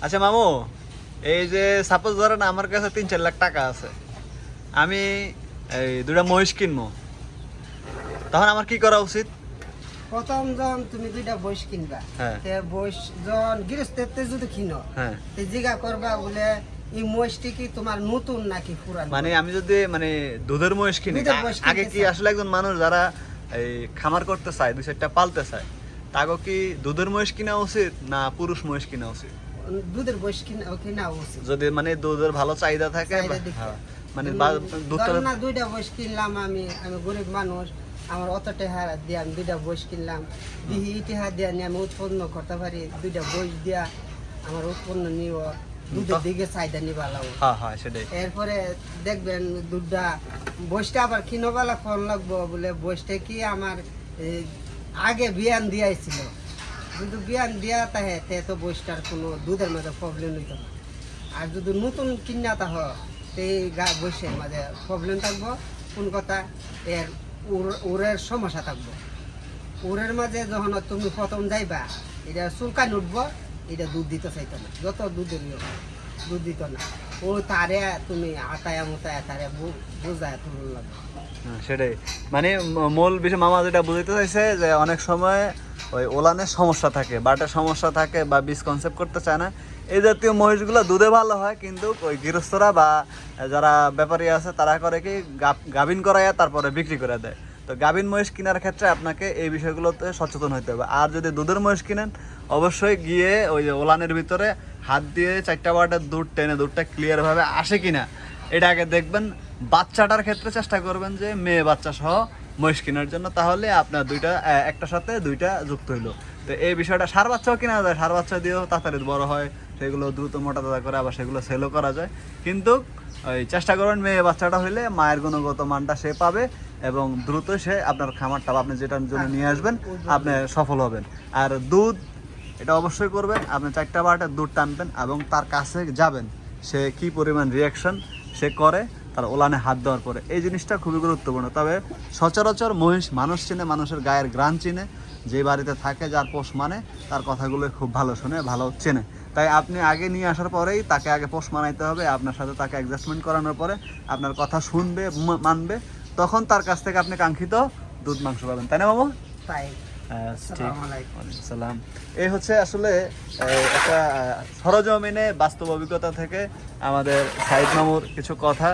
আচ্ছা মামু, এই যে সাপোজ ধরেন আমার কাছে 3-4 লাখ টাকা আছে, আমি এই দুটা মহিষ কিনবো, তখন আমার কি করা উচিত? প্রথম যখন তুমি দুইটা বইস কিনবা, হ্যাঁ। তে বইস যখন গৃহস্থেতে যদি কিনো, হ্যাঁ, তে জিগা করবা বলে এই মহিষটি কি তোমার নতুন নাকি পুরান? মানে আমি যদি মানে দুধের মহিষ কিনি, দুধের মহিষ কিনতে আগে কি চাই। আসলে একজন মানুষ যারা এই খামার করতে চায়, 2-4টা পালতে চায়, তাকে কি দুধের মহিষ কিনা উচিত না পুরুষ মহিষ কিনা উচিত? দুধের বইস কিনা উচিত। যদি মানে দুধের ভালো চাহিদা থাকে চাহিদা দেখে। হ্যাঁ, মানে দুধটা ধরো না দুইটা বইস কিনলাম, আমি গরিব মানুষ, আমার অত টাকা দিয়ে আমি দুইটা বইস কিনলাম, দিহি টাকা দিয়ে নিয়ে আমি উৎপন্ন করতে পারি, দুইটা বইস দিয়া আমার উৎপন্ন নিব, দুধের দিকে চাহিদা নিবা লাগবো। হ্যাঁ হ্যাঁ সেটাই। এরপরে দেখবেন দুধটা বইসটা আবার কিনবালা ফোন লাগবো বলে বইসটা কি আমার আগে বিয়ান দিয়াইছিল, কিন্তু বিয়ান দিয়া তাহে তে তো বইসটার কোনো দুধের মাঝে প্রবলেম হইত না। আর যদি নতুন কিনা তাহ সেই বইসের মাঝে প্রবলেম থাকবো, কোন কথা এর উরের সমস্যা থাকবো। উরের মাঝে যখন তুমি প্রথম যাইবা, এটা চুলকান উঠবো, এটা দুধ দিতে চাইতো না, যত দুধের দুধ দিত না। ও তারে তুমি আতায়া মোতায়া তারে বোঝায় তুলন লাগবে। সেটাই, মানে মূল বিষয় মামা যেটা বুঝাইতে চাইছে যে অনেক সময় ওই ওলানের সমস্যা থাকে, বাটের সমস্যা থাকে, বা বীজ কনসেপ্ট করতে চায় না। এই জাতীয় মহিষগুলো দুধে ভালো হয়, কিন্তু ওই গৃহস্থরা বা যারা ব্যাপারী আছে তারা করে কি গাভিন করাইয়া তারপরে বিক্রি করে দেয়। তো গাভিন মহিষ কেনার ক্ষেত্রে আপনাকে এই বিষয়গুলোতে সচেতন হতে হবে। আর যদি দুধের মহিষ কিনেন, অবশ্যই গিয়ে ওই যে ওলানের ভিতরে হাত দিয়ে 4টা বাটের দুধ টেনে দুধটা ক্লিয়ারভাবে আসে কিনা এটা আগে দেখবেন। বাচ্চাটার ক্ষেত্রে চেষ্টা করবেন যে মেয়ে বাচ্চা সহ মহিষ কেনার জন্য, তাহলে আপনার দুইটা একটার সাথে দুইটা যুক্ত হইলো। তো এই বিষয়টা ষাঁড় বাচ্চাও কেনা যায়, ষাঁড় বাচ্চা দিয়েও তাড়াতাড়ি বড় হয়, সেগুলো দ্রুত মোটা তাজা করে, আবার সেগুলো সেলও করা যায়। কিন্তু ওই চেষ্টা করবেন মেয়ে বাচ্চাটা হইলে মায়ের গুণগত মানটা সে পাবে এবং দ্রুত সে আপনার খামারটা বা আপনি যেটার জন্য নিয়ে আসবেন আপনি সফল হবেন। আর দুধ এটা অবশ্যই করবেন, আপনি 4টা বাটের দুধ টানবেন এবং তার কাছে যাবেন, সে কি পরিমাণ রিয়াকশন সে করে তার ওলানে হাত দেওয়ার পরে, এই জিনিসটা খুবই গুরুত্বপূর্ণ। তবে সচরাচর মহিষ মানুষ চিনে, মানুষের গায়ের গ্রান চিনে, যে বাড়িতে থাকে যার পোষ মানে তার কথাগুলো খুব ভালো শুনে, ভালো চেনে। তাই আপনি আগে নিয়ে আসার পরেই তাকে আগে পোষ মানাইতে হবে, আপনার সাথে তাকে অ্যাডজাস্টমেন্ট করানোর পরে আপনার কথা শুনবে, মানবে, তখন তার কাছ থেকে আপনি কাঙ্ক্ষিত দুধ মাংস পাবেন, তাই না বাবু? তাই সালাম। এই হচ্ছে আসলে একটা সরজমিনে বাস্তব অভিজ্ঞতা থেকে আমাদের সাইদ মামুর কিছু কথা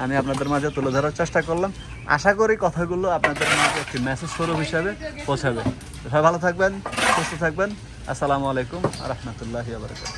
আমি আপনাদের মাঝে তুলে ধরার চেষ্টা করলাম। আশা করি কথাগুলো আপনাদের মাঝে একটি মেসেজ স্বরূপ হিসাবে পৌঁছাবে। সবাই ভালো থাকবেন, সুস্থ থাকবেন। আসসালামু আলাইকুম ওয়া রাহমাতুল্লাহি ওয়া বারাকাতুহু।